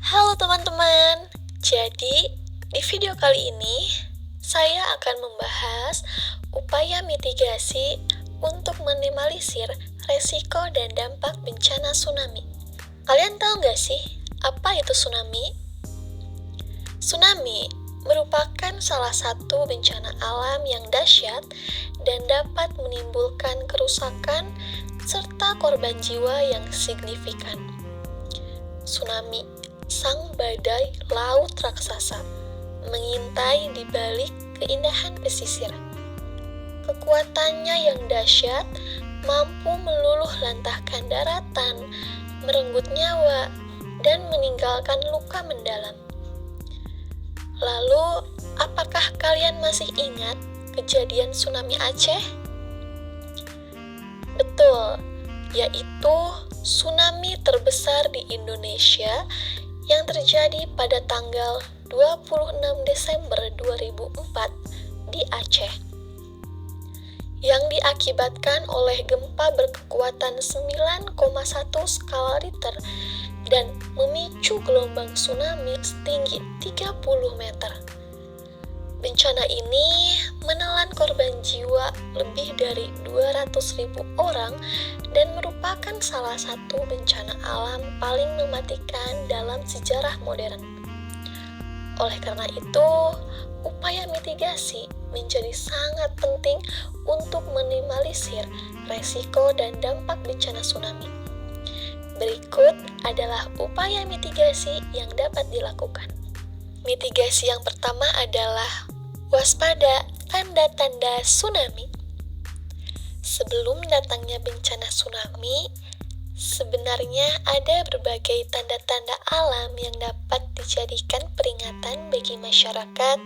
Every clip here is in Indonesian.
Halo teman-teman, jadi di video kali ini saya akan membahas upaya mitigasi untuk minimalisir resiko dan dampak bencana tsunami. Kalian tahu nggak sih apa itu tsunami? Tsunami merupakan salah satu bencana alam yang dahsyat dan dapat menimbulkan kerusakan serta korban jiwa yang signifikan. Tsunami, sang badai laut raksasa, mengintai di balik keindahan pesisir. Kekuatannya yang dahsyat mampu meluluh lantahkan daratan, merenggut nyawa, dan meninggalkan luka mendalam. Lalu, apakah kalian masih ingat kejadian tsunami Aceh? Betul, yaitu tsunami terbesar di Indonesia yang terjadi pada tanggal 26 Desember 2004 di Aceh, yang diakibatkan oleh gempa berkekuatan 9,1 skala Richter dan memicu gelombang tsunami setinggi 30 meter. Bencana ini menelan korban jiwa lebih dari 200.000 orang dan merupakan salah satu bencana alam paling mematikan dalam sejarah modern. Oleh karena itu, upaya mitigasi menjadi sangat penting untuk minimalisir resiko dan dampak bencana tsunami. Berikut adalah upaya mitigasi yang dapat dilakukan. Mitigasi yang pertama adalah waspada tanda-tanda tsunami. Sebelum datangnya bencana tsunami, sebenarnya ada berbagai tanda-tanda alam yang dapat dijadikan peringatan bagi masyarakat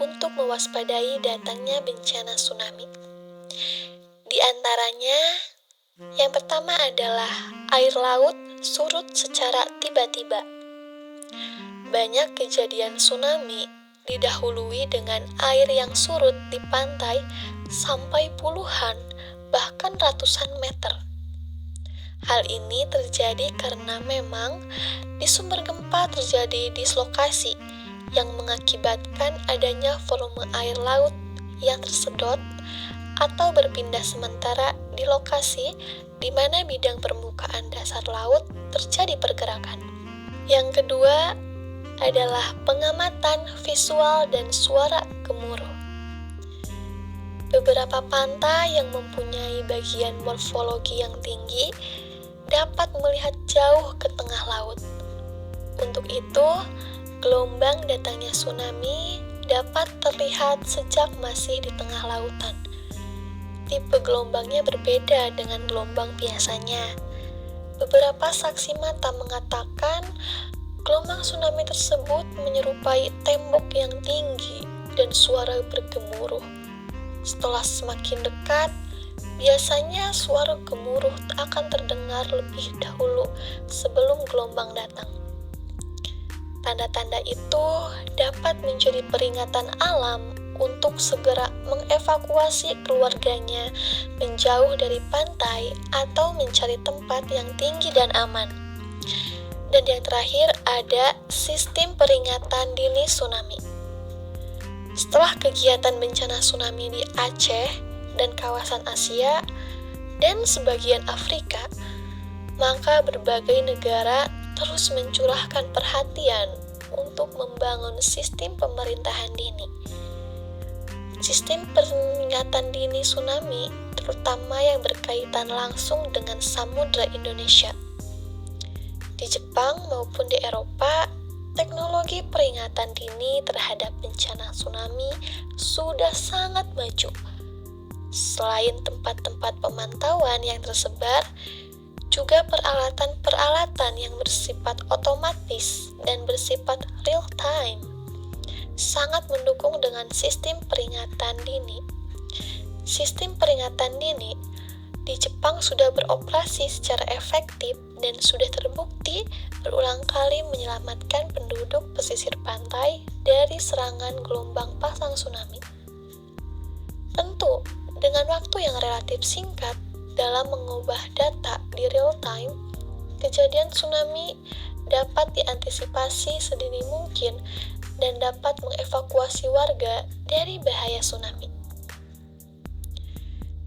untuk mewaspadai datangnya bencana tsunami. Di antaranya, yang pertama adalah air laut surut secara tiba-tiba. Banyak kejadian tsunami didahului dengan air yang surut di pantai sampai puluhan, bahkan ratusan meter. Hal ini terjadi karena memang di sumber gempa terjadi dislokasi yang mengakibatkan adanya volume air laut yang tersedot atau berpindah sementara di lokasi di mana bidang permukaan dasar laut terjadi pergerakan. Yang kedua adalah pengamatan visual dan suara gemuruh. Beberapa pantai yang mempunyai bagian morfologi yang tinggi dapat melihat jauh ke tengah laut. Untuk itu, gelombang datangnya tsunami dapat terlihat sejak masih di tengah lautan. Tipe gelombangnya berbeda dengan gelombang biasanya. Beberapa saksi mata mengatakan gelombang tsunami tersebut menyerupai tembok yang tinggi dan suara bergemuruh. Setelah semakin dekat, biasanya suara gemuruh akan terdengar lebih dahulu sebelum gelombang datang. Tanda-tanda itu dapat menjadi peringatan alam untuk segera mengevakuasi keluarganya menjauh dari pantai atau mencari tempat yang tinggi dan aman. Dan yang terakhir ada sistem peringatan dini tsunami. Setelah kegiatan bencana tsunami di Aceh dan kawasan Asia dan sebagian Afrika, maka berbagai negara terus mencurahkan perhatian untuk membangun sistem pemerintahan dini. Sistem peringatan dini tsunami terutama yang berkaitan langsung dengan Samudra Indonesia. Di Jepang maupun di Eropa, teknologi peringatan dini terhadap bencana tsunami sudah sangat maju. Selain tempat-tempat pemantauan yang tersebar, juga peralatan-peralatan yang bersifat otomatis dan bersifat real time sangat mendukung dengan sistem peringatan dini. Sistem peringatan dini di Jepang sudah beroperasi secara efektif dan sudah terbukti berulang kali menyelamatkan penduduk pesisir pantai dari serangan gelombang pasang tsunami. Tentu, dengan waktu yang relatif singkat dalam mengubah data di real time, kejadian tsunami dapat diantisipasi sedini mungkin dan dapat mengevakuasi warga dari bahaya tsunami.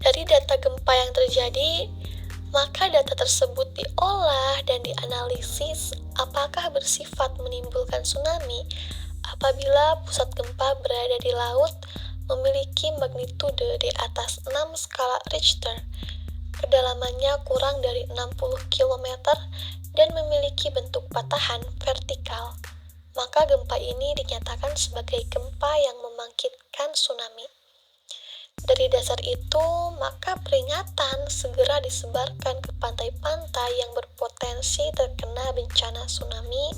Dari data gempa yang terjadi, maka data tersebut diolah dan dianalisis apakah bersifat menimbulkan tsunami apabila pusat gempa berada di laut, memiliki magnitudo di atas 6 skala Richter, kedalamannya kurang dari 60 km, dan memiliki bentuk patahan vertikal. Maka gempa ini dinyatakan sebagai gempa yang membangkitkan tsunami. Dari dasar itu, maka peringatan segera disebarkan ke pantai-pantai yang berpotensi terkena bencana tsunami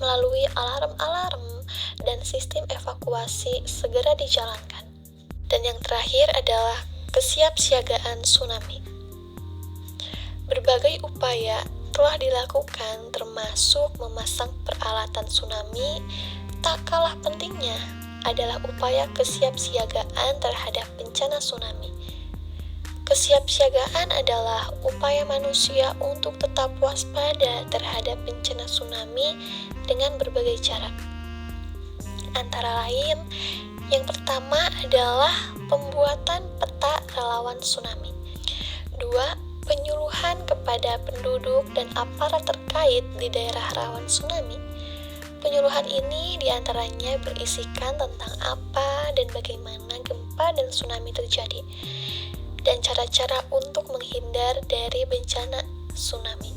melalui alarm-alarm dan sistem evakuasi segera dijalankan. Dan yang terakhir adalah kesiapsiagaan tsunami. Berbagai upaya telah dilakukan termasuk memasang peralatan tsunami. Tak kalah pentingnya adalah upaya kesiapsiagaan terhadap bencana tsunami. Kesiapsiagaan adalah upaya manusia untuk tetap waspada terhadap bencana tsunami dengan berbagai cara. Antara lain, yang pertama adalah pembuatan peta rawan tsunami. 2. Penyuluhan kepada penduduk dan aparat terkait di daerah rawan tsunami. Penyuluhan ini diantaranya berisikan tentang apa dan bagaimana gempa dan tsunami terjadi, dan cara-cara untuk menghindar dari bencana tsunami.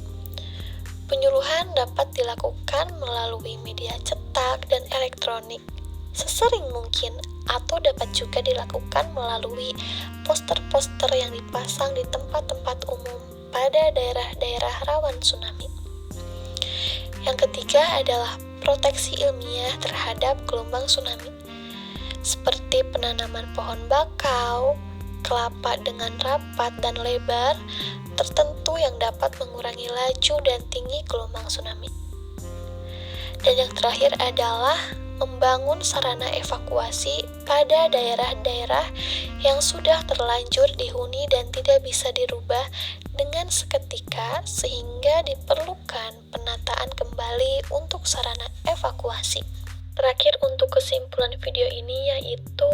Penyuluhan dapat dilakukan melalui media cetak dan elektronik sesering mungkin, atau dapat juga dilakukan melalui poster-poster yang dipasang di tempat-tempat umum pada daerah-daerah rawan tsunami. Yang ketiga adalah proteksi ilmiah terhadap gelombang tsunami, seperti penanaman pohon bakau, kelapa dengan rapat dan lebar tertentu yang dapat mengurangi laju dan tinggi gelombang tsunami. Dan yang terakhir adalah membangun sarana evakuasi pada daerah-daerah yang sudah terlanjur dihuni dan tidak bisa dirubah dengan seketika, sehingga diperlukan penataan kembali untuk sarana evakuasi. Terakhir, untuk kesimpulan video ini yaitu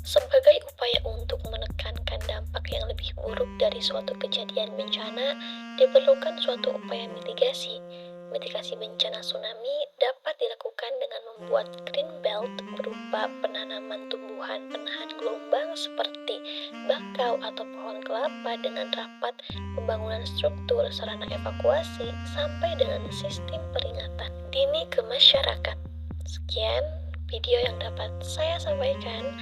sebagai upaya untuk menekankan dampak yang lebih buruk dari suatu kejadian bencana, diperlukan suatu upaya mitigasi. Mitigasi bencana tsunami dapat dilakukan dengan membuat green belt berupa penanaman tumbuhan penahan gelombang seperti bakau atau pohon kelapa dengan rapat, pembangunan struktur sarana evakuasi, sampai dengan sistem peringatan dini ke masyarakat. Sekian video yang dapat saya sampaikan.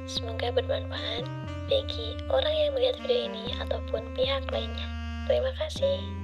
Semoga bermanfaat bagi orang yang melihat video ini ataupun pihak lainnya. Terima kasih.